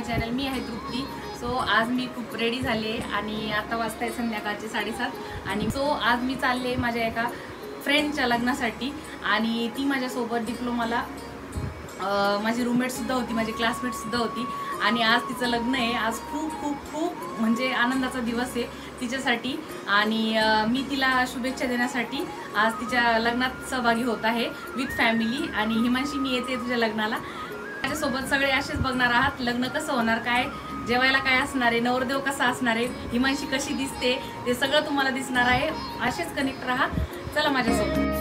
Channel. मी आहे तृप्ती. So आज मी खूप रेडी झाले आणि आता वाजताय संध्याकाळचे 7:30 आणि सो आज मी चालले माझ्या एका फ्रेंडच्या लग्नासाठी आणि ती माझ्यासोबत डिप्लोमाला माझी रूममेटसुद्धा होती, माझी क्लासमेटसुद्धा होती आणि आज तिचं लग्न आहे. आज खूप खूप खूप म्हणजे आनंदाचा दिवस आहे तिच्यासाठी आणि मी तिला शुभेच्छा देण्यासाठी आज तिच्या लग्नात सहभागी होत आहे विथ फॅमिली. आणि हिमांशी मी येते तुझ्या लग्नाला. माझ्यासोबत सगळे असेच बघणार आहात. लग्न कसं होणार, काय जेवायला काय असणार आहे, नवरदेव कसा असणार आहे, हिमांशी कशी दिसते ते सगळं तुम्हाला दिसणार आहे. असेच कनेक्ट राहा. चला माझ्यासोबत.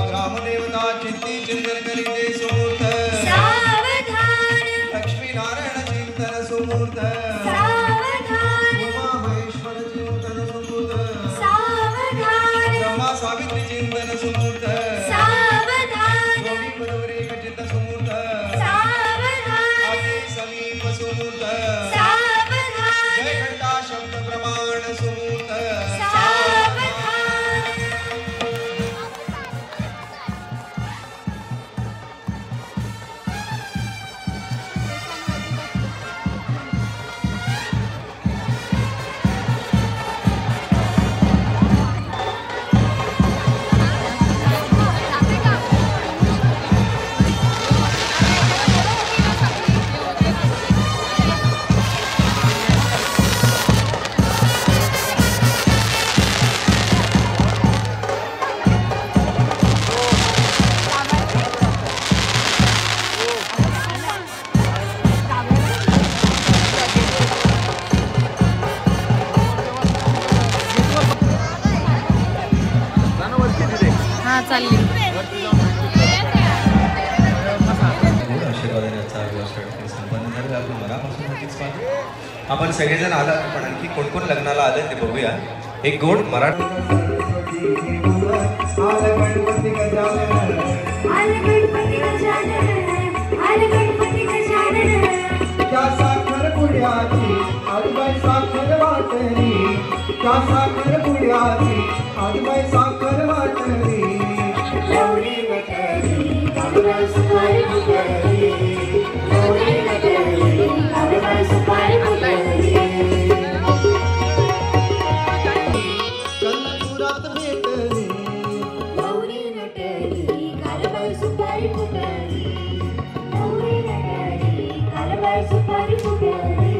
ग्रामदेवता चिंती चिंतन करीते सुमूर्त सावधान लक्ष्मी नारायण चिंतन सुमूर्त सावधान उमा महेश्वर चिंतन सुमूर्त सावधान ब्रह्मा सावित्री चिंतन सुमूर्त सावधान जोडी पदवरी चिंतन सुमूर्त सावधान आदि समीप सुमूर्त सावधान जय घंटा शब्द प्रमाण सुमूर्त चालली आपण सगळेजण आला पण आणखी कोण कोण लग्नाला आले ते बघूया. एक गोड मराठी साखर पुण्याची आजबाई साखर वाटली, त्या साखर पुण्याची आजबाई साखर वाटली. गौरी नटली गौरी सुपारी फुटली, गौरी नटली गौरी सुपारी फुटली. कल्लापुरात भेटली गौरी नटली गौरी सुपारी फुटली, गौरी नटली गौरी सुपारी फुटली.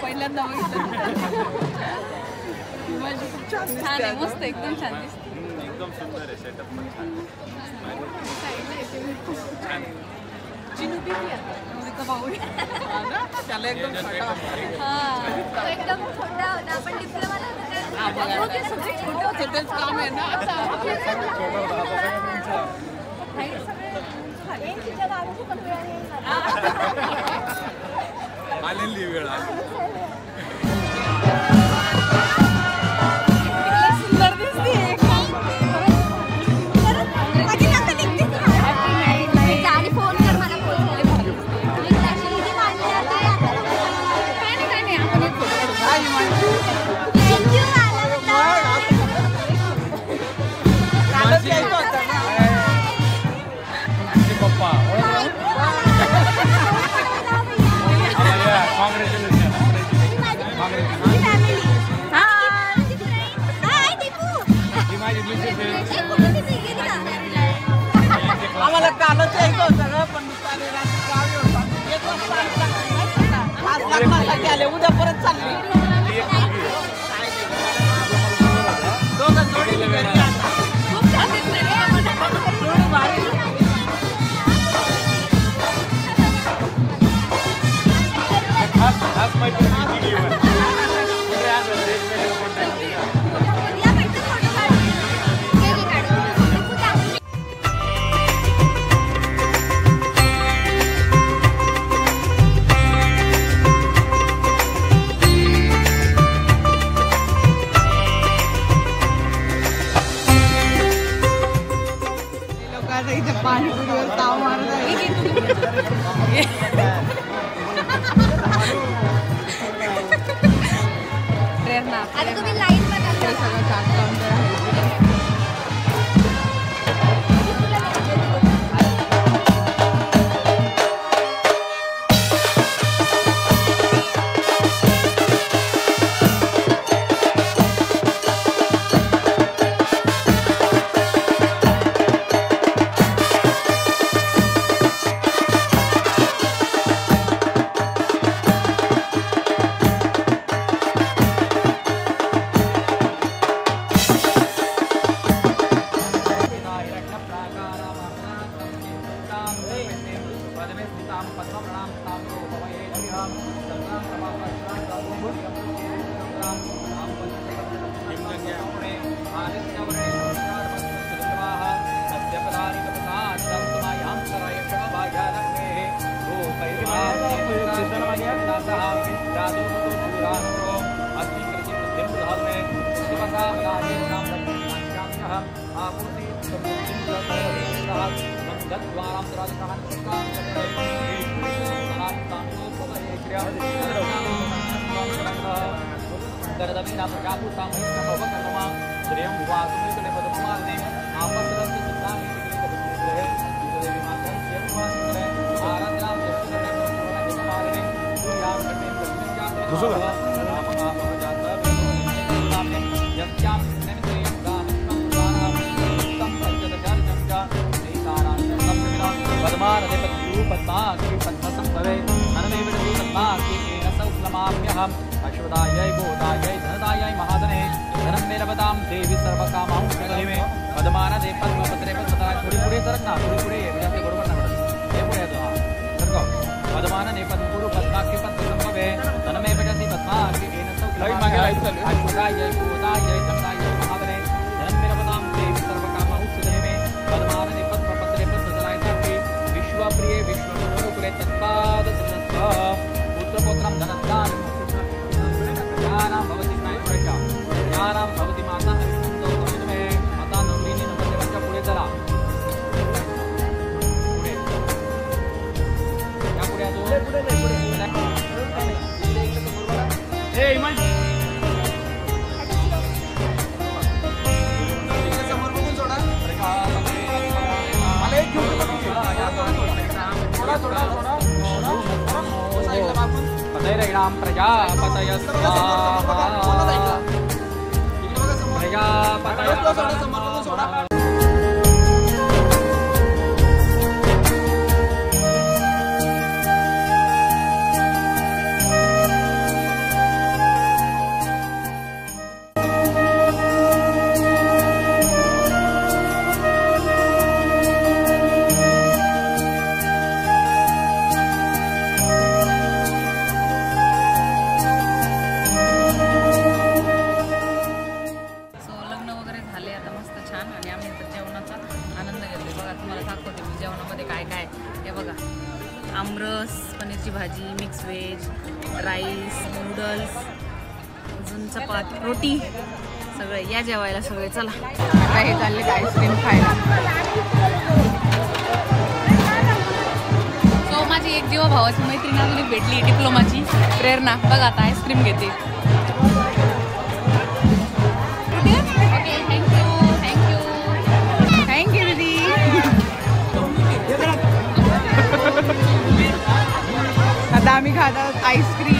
पहिल्यांदा छान आहे, मस्त एकदम छान दिसते. एकदम सुंदर आहे, सेटअप पण छान आहे. चिनू किती आहे? नवरीचा भाऊ त्याला एकदम छोटा. एकदम छोटा होता. आपण डिप्लोमाला आलेली वेळ आम्हाला कालच यायचं होतं पण लग्नासाठी आले उद्या परत चालले दोघं जोडीले खूप छान पाणीपुरीवर ताव आता तुम्ही लाईन बघा अश्वदायै गोदायै धनदायै महादने धनम मे लभतां देवी सर्वकामां शरणमे पद्मानदे पद्मपत्रे पद्मता थोडी पुढे सरकना थोडी पुढे ये म्हणजे आपल्या बरोबर नाही म्हणत हे पुढे येतो सरका पद्मानदे पद्मपुरु पद्माक्षी पद्मसंभवे धनमे भजति पद्माक्षी येन सौख्यमां अश्वदायै गोदायै धनदायै महादने धनम मे लभतां देवी सर्वकामां शरणमे पद्मानदे पद्मपत्रे पद्मतलाय साक्षी विश्वप्रिये विश्वगुरुकुले तत्पाद पुत्रपुत्रं धनदानं ज्ञानां भवति स्नायुरेषा ज्ञानां भवति माता हरिसंतोषमे माता नवलिनी नवदेवच्या पुढे चला पुढे या पुढे अजून ए इमान समोर बघून सोडा मला एक घेऊन थोडा थोडा थोडा साईडला बापून पदैरैणां प्रजापतय स्वाहा प्रजापतय पनीरची भाजी, मिक्स व्हेज, राईस, नूडल्स, अजून चपात, रोटी, सगळे या जेवायला सगळे. चला आता हे चालले आईस्क्रीम खायला. सो माझी एक जीवा भावाची मैत्रीण अजून भेटली डिप्लोमाची प्रेरणा. बघा आता आईस्क्रीम घेते. ओके थँक्यू थँक्यू थँक्यू दीदी. आता आम्ही खात आहोत आईस्क्रीम.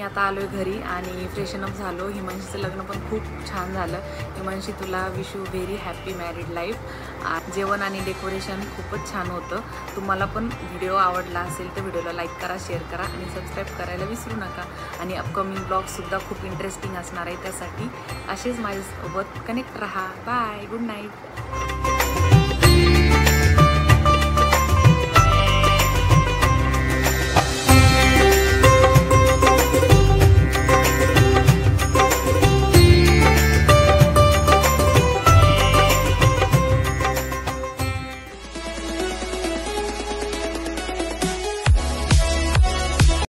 आता आलोय घरी आणि फ्रेशन अप झालो. हिमांशीचं लग्न पण खूप छान झालं. हिमांशी तुला wish you very happy married life. जेवण आणि डेकोरेशन खूपच छान होतं. तुम्हाला पण व्हिडिओ आवडला असेल तर व्हिडिओला लाईक करा, शेअर करा आणि सबस्क्राईब करायला विसरू नका. आणि अपकमिंग ब्लॉगसुद्धा खूप इंटरेस्टिंग असणार आहे. त्यासाठी असेच माझ्यासोबत कनेक्ट राहा. Bye, good night.